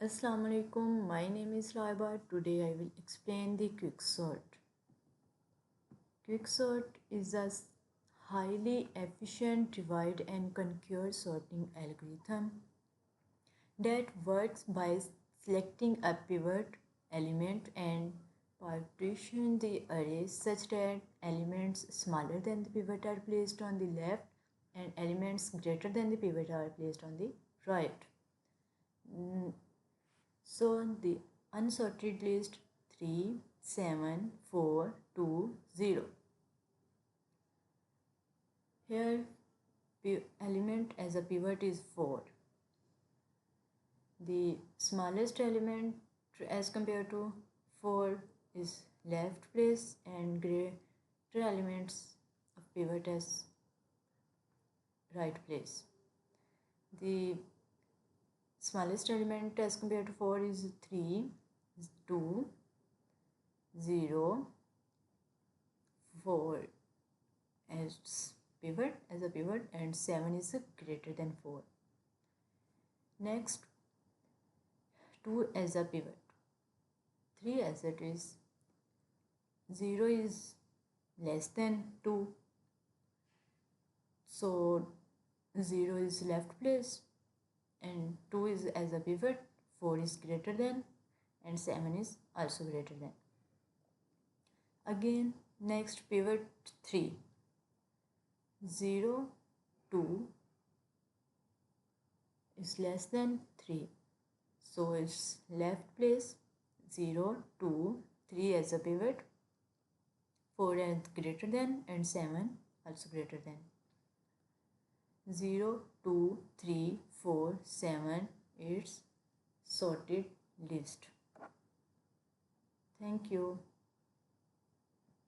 Assalamu alaikum. My name is Raiba. Today I will explain the quicksort. Quicksort is a highly efficient divide and conquer sorting algorithm that works by selecting a pivot element and partition the array such that elements smaller than the pivot are placed on the left and elements greater than the pivot are placed on the right. So the unsorted list 3, 7, 4, 2, 0. Here element as a pivot is 4. The smallest element as compared to 4 is left place and greater elements of pivot as right place. The smallest element as compared to 4 is 3, 2, 0, 4 as a pivot and 7 is greater than 4. Next 2 as a pivot, 3 as it is, 0 is less than 2, so 0 is left place and 2 is as a pivot, 4 is greater than and 7 is also greater than. Again next pivot 3, 0, 2 is less than 3, so it's left place, 0, 2, 3 as a pivot, 4 as greater than and 7 also greater than. 0, 2, 3, 4, 7 it's sorted list. Thank you.